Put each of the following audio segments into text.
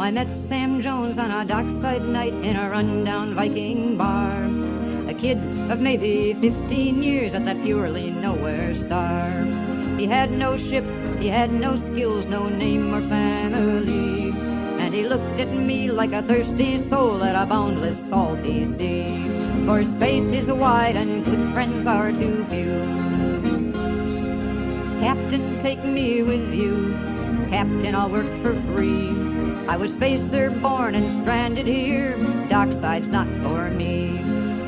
I met Sam Jones on a dockside night in a rundown Viking bar. A kid of maybe 15 years at that purely nowhere star. He had no ship, he had no skills, no name or family, and he looked at me like a thirsty soul at a boundless salty sea. For space is wide and good friends are too few. Captain, take me with you. Captain, I'll work for free. I was spacer born and stranded here. Dockside's not for me.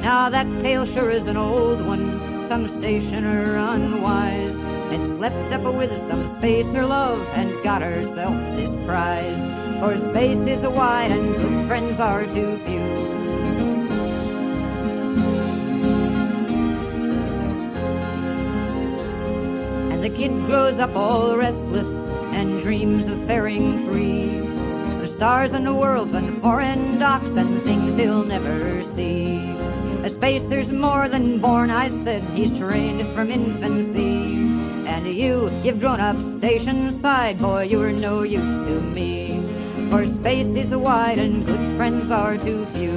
Now that tale sure is an old one. Some stationer unwise had slept up with some spacer love and got herself this prize. For space is wide and good friends are too few. And the kid grows up all restless and dreams of faring free. The stars and the worlds and foreign docks and things he'll never see. A spacer's more than born, I said, he's trained from infancy. And you've grown up station side, boy, you're no use to me. For space is wide and good friends are too few.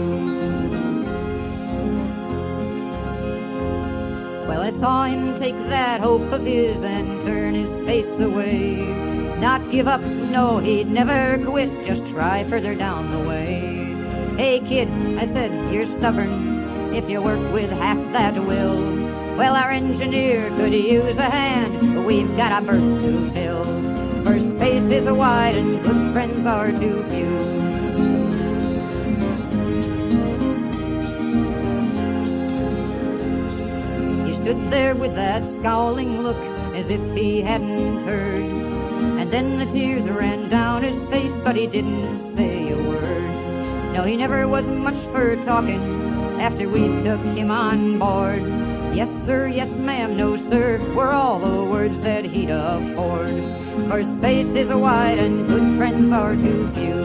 Well, I saw him take that hope of his and turn his face away. Not give up, no, he'd never quit, just try further down the way. Hey kid, I said, you're stubborn if you work with half that will. Well, our engineer could use a hand, but we've got a berth to fill. For space is wide and good friends are too few. He stood there with that scowling look as if he hadn't heard. And then the tears ran down his face, but he didn't say a word. No, he never was much for talking after we took him on board. Yes sir, yes ma'am, no sir, were all the words that he'd afford. For space is wide and good friends are too few.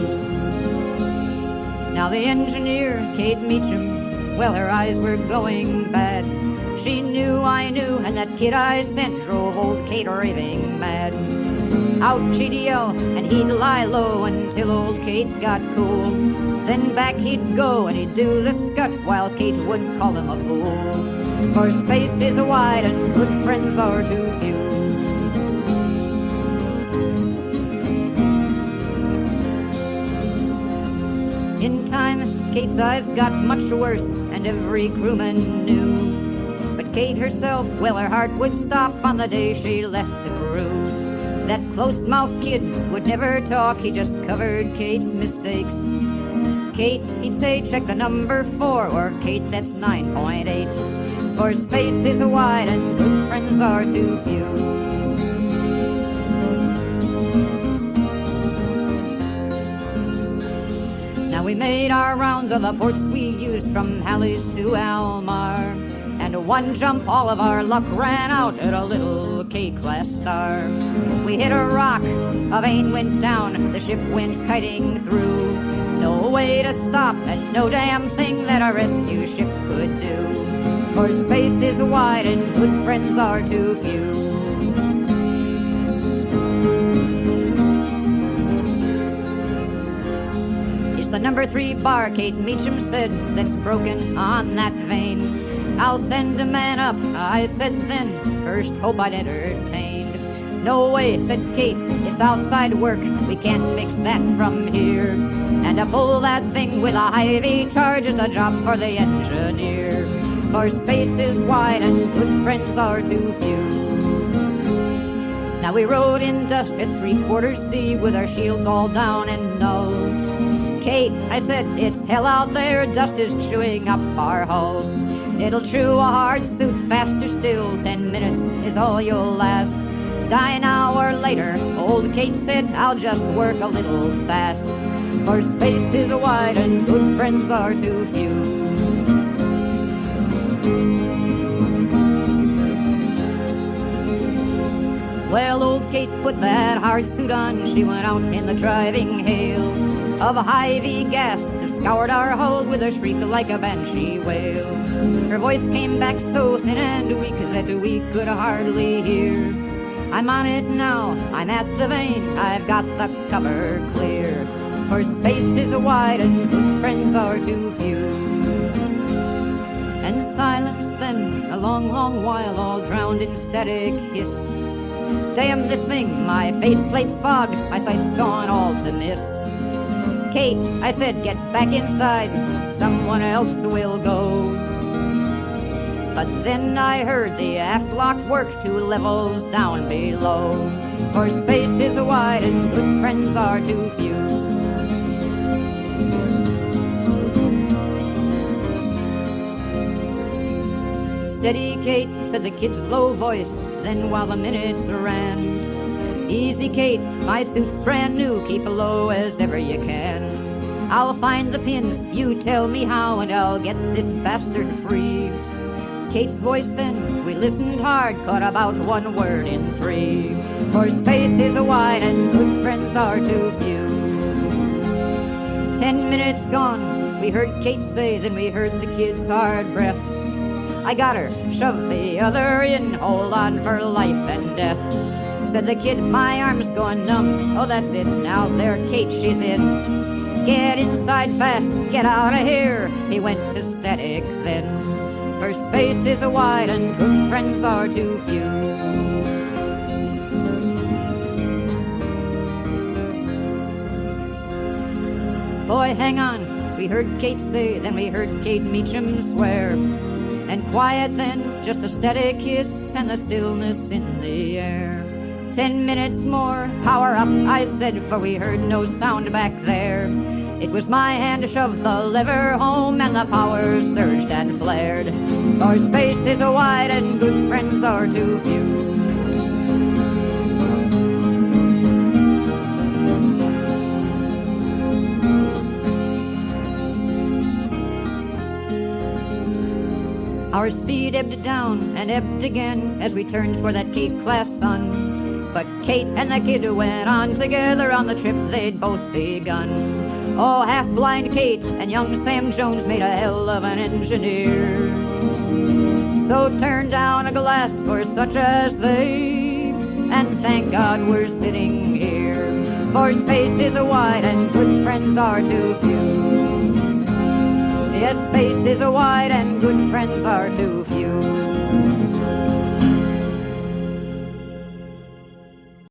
Now the engineer, Kate Meacham, well, her eyes were going bad. She knew I knew, and that kid I sent drove old Kate raving mad. Out she'd yell, and he'd lie low until old Kate got cool. Then back he'd go, and he'd do the scut, while Kate would call him a fool. For space is wide, and good friends are too few. In time, Kate's eyes got much worse, and every crewman knew. But Kate herself, well, her heart would stop on the day she left the crew. That close-mouthed kid would never talk, he just covered Kate's mistakes. Kate, he'd say, check the number 4, or Kate, that's 9.8. For space is wide and good friends are too few. Now we made our rounds of the ports we used from Halley's to Almar. And one jump, all of our luck ran out at a little K-class star. We hit a rock, a vane went down, the ship went kiting through. No way to stop, and no damn thing that a rescue ship could do. For space is wide and good friends are too few. It's the number 3 bar, Kate Meacham said, that's broken on that vane. I'll send a man up, I said then, first hope I'd entertained. No way, said Kate, it's outside work, we can't fix that from here. And to pull that thing with a high-V charge is a job for the engineer. For space is wide and good friends are too few. Now we rode in dust at 3/4 sea with our shields all down and null. Kate, I said, it's hell out there, dust is chewing up our hull. It'll chew a hard suit faster still, 10 minutes is all you'll last. Die an hour later, old Kate said, I'll just work a little fast. For space is wide and good friends are too few. Well, old Kate put that hard suit on, she went out in the driving hail of a high-V gas that scoured our hull with a shriek like a banshee wail. Her voice came back so thin and weak that we could hardly hear. I'm on it now, I'm at the vane, I've got the cover clear. for space is wide and good friends are too few. And silence then, a long, long while, all drowned in static hiss. Damn this thing, my faceplate's fogged, my sight's gone all to mist. Kate, I said, get back inside, someone else will go. But then I heard the aft lock work 2 levels down below. For space is wide and good friends are too few. Steady, Kate, said the kid's low voice, then while the minutes ran. Easy, Kate, my suit's brand new, keep low as ever you can. I'll find the pins, you tell me how, and I'll get this bastard free. Kate's voice then, we listened hard, caught about 1 word in 3. For space is wide and good friends are too few. 10 minutes gone, we heard Kate say, then we heard the kid's hard breath. I got her, shove the other in, hold on for life and death. Said the kid, my arm's going numb, oh that's it, now there Kate, she's in. Get inside fast, get out of here, he went to static then. For space is wide and good friends are too few. Boy, hang on, we heard Kate say, then we heard Kate Meacham swear. And quiet then, just a static hiss and the stillness in the air. 10 minutes more, power up, I said, for we heard no sound back there. It was my hand to shove the lever home, and the power surged and flared. For space is wide and good friends are too few. Our speed ebbed down and ebbed again as we turned for that Cape-class sun. But Kate and the kid went on together on the trip they'd both begun. Oh, half-blind Kate and young Sam Jones made a hell of an engineer. So turn down a glass for such as they, and thank God we're sitting here. For space is wide and good friends are too few. Yes, space is wide and good friends are too few.